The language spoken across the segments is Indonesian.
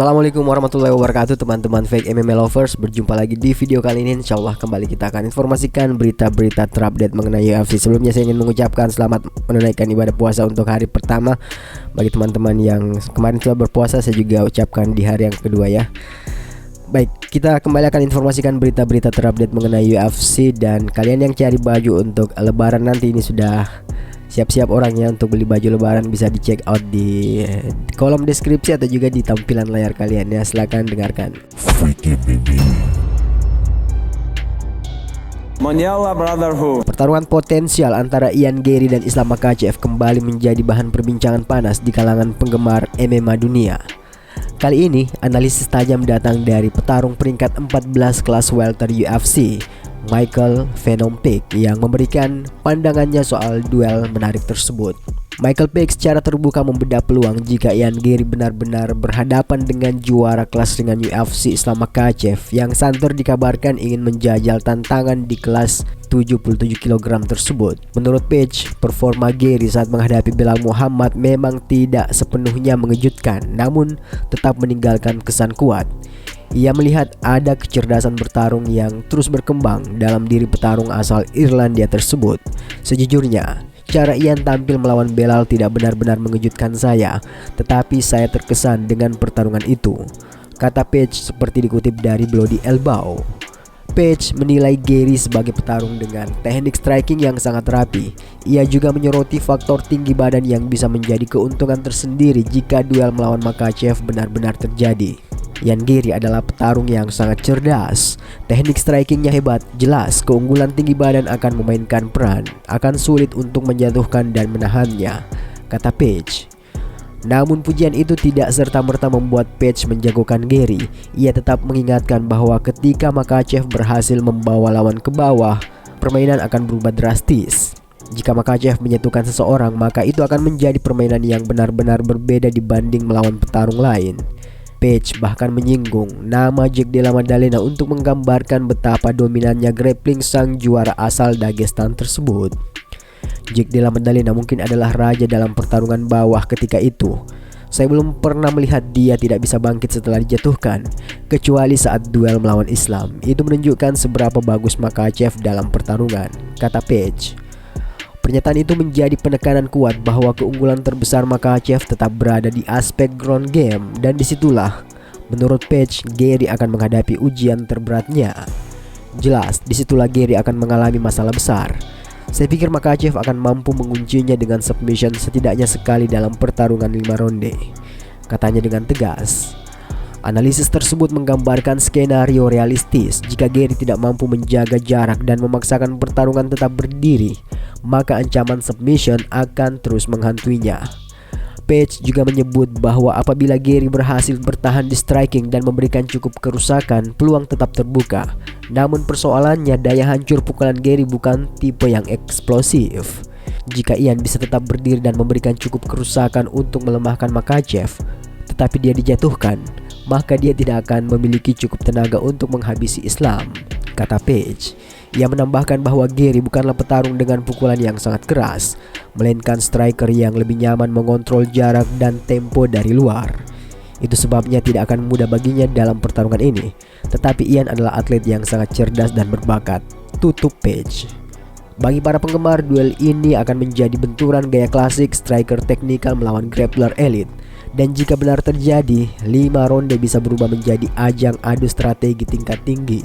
Assalamualaikum warahmatullahi wabarakatuh teman-teman fake MMA lovers. Berjumpa lagi di video kali ini. Insyaallah kembali kita akan informasikan berita-berita terupdate mengenai UFC. Sebelumnya saya ingin mengucapkan selamat menunaikan ibadah puasa untuk hari pertama. Bagi teman-teman yang kemarin telah berpuasa, saya juga ucapkan di hari yang kedua ya. Baik, kita kembali akan informasikan berita-berita terupdate mengenai UFC. Dan kalian yang cari baju untuk lebaran nanti, ini sudah siap-siap orangnya untuk beli baju lebaran, bisa dicek out di kolom deskripsi atau juga di tampilan layar kalian ya. Silahkan dengarkan. Mondial Brotherhood. Pertarungan potensial antara Ian Garry dan Islam Makhachev kembali menjadi bahan perbincangan panas di kalangan penggemar MMA dunia. Kali ini analisis tajam datang dari petarung peringkat 14 kelas welter UFC, Michael Venom Pick, yang memberikan pandangannya soal duel menarik tersebut. Michael Pick secara terbuka membedah peluang jika Ian Garry benar-benar berhadapan dengan juara kelas ringan UFC Islam Makhachev yang santer dikabarkan ingin menjajal tantangan di kelas 77 kg tersebut. Menurut Page, performa Garry saat menghadapi Belal Muhammad memang tidak sepenuhnya mengejutkan, namun tetap meninggalkan kesan kuat. Ia melihat ada kecerdasan bertarung yang terus berkembang dalam diri petarung asal Irlandia tersebut. Sejujurnya, cara Ian tampil melawan Belal tidak benar-benar mengejutkan saya, tetapi saya terkesan dengan pertarungan itu, kata Page seperti dikutip dari Bloody Elbow. Page menilai Garry sebagai petarung dengan teknik striking yang sangat rapi. Ia juga menyoroti faktor tinggi badan yang bisa menjadi keuntungan tersendiri jika duel melawan Makhachev benar-benar terjadi. Ian Garry adalah petarung yang sangat cerdas. Teknik strikingnya hebat. Jelas keunggulan tinggi badan akan memainkan peran. Akan sulit untuk menjatuhkan dan menahannya, kata Page. Namun pujian itu tidak serta-merta membuat Page menjagokan Garry. Ia tetap mengingatkan bahwa ketika Makhachev berhasil membawa lawan ke bawah, permainan akan berubah drastis. Jika Makhachev menyentuhkan seseorang, maka itu akan menjadi permainan yang benar-benar berbeda dibanding melawan petarung lain. Page bahkan menyinggung nama Jack Della Maddalena untuk menggambarkan betapa dominannya grappling sang juara asal Dagestan tersebut. Jack Della Maddalena mungkin adalah raja dalam pertarungan bawah ketika itu. Saya belum pernah melihat dia tidak bisa bangkit setelah dijatuhkan, kecuali saat duel melawan Islam. Itu menunjukkan seberapa bagus Makhachev dalam pertarungan, kata Page. Pernyataan itu menjadi penekanan kuat bahwa keunggulan terbesar Makhachev tetap berada di aspek ground game, dan disitulah, menurut Page, Garry akan menghadapi ujian terberatnya. Jelas, disitulah Garry akan mengalami masalah besar. Saya pikir Makhachev akan mampu menguncinya dengan submission setidaknya sekali dalam pertarungan 5 ronde, katanya dengan tegas. Analisis tersebut menggambarkan skenario realistis. Jika Garry tidak mampu menjaga jarak dan memaksakan pertarungan tetap berdiri, maka ancaman submission akan terus menghantuinya. Page juga menyebut bahwa apabila Garry berhasil bertahan di striking dan memberikan cukup kerusakan, peluang tetap terbuka. Namun persoalannya, daya hancur pukulan Garry bukan tipe yang eksplosif. Jika Ian bisa tetap berdiri dan memberikan cukup kerusakan untuk melemahkan Makhachev, tetapi dia dijatuhkan, maka dia tidak akan memiliki cukup tenaga untuk menghabisi Islam, kata Page. Ia menambahkan bahwa Garry bukanlah petarung dengan pukulan yang sangat keras, melainkan striker yang lebih nyaman mengontrol jarak dan tempo dari luar. Itu sebabnya tidak akan mudah baginya dalam pertarungan ini. Tetapi Ian adalah atlet yang sangat cerdas dan berbakat, tutup Page. Bagi para penggemar, duel ini akan menjadi benturan gaya klasik striker teknikal melawan grappler elit. Dan jika benar terjadi, 5 ronde bisa berubah menjadi ajang adu strategi tingkat tinggi.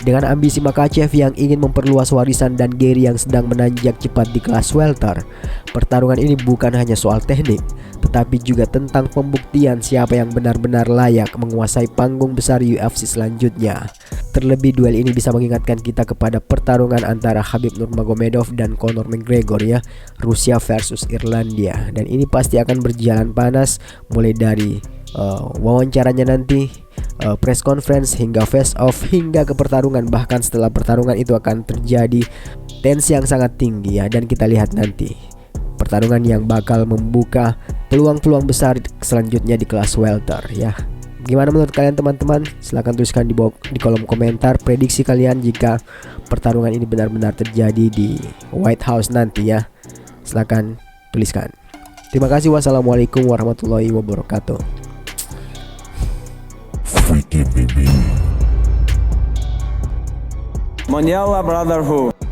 Dengan ambisi Makhachev yang ingin memperluas warisan dan Garry yang sedang menanjak cepat di kelas welter, pertarungan ini bukan hanya soal teknik, tetapi juga tentang pembuktian siapa yang benar-benar layak menguasai panggung besar UFC selanjutnya. Terlebih duel ini bisa mengingatkan kita kepada pertarungan antara Khabib Nurmagomedov dan Conor McGregor ya, Rusia versus Irlandia. Dan ini pasti akan berjalan panas, mulai dari wawancaranya nanti, press conference, hingga face off, hingga ke pertarungan. Bahkan setelah pertarungan itu akan terjadi tensi yang sangat tinggi ya. Dan kita lihat nanti pertarungan yang bakal membuka peluang-peluang besar selanjutnya di kelas welter ya. Gimana menurut kalian teman-teman? Silahkan tuliskan di kolom komentar prediksi kalian jika pertarungan ini benar-benar terjadi di White House nanti ya. Silahkan tuliskan. Terima kasih. Wassalamualaikum warahmatullahi wabarakatuh. Mondiala Brotherhood.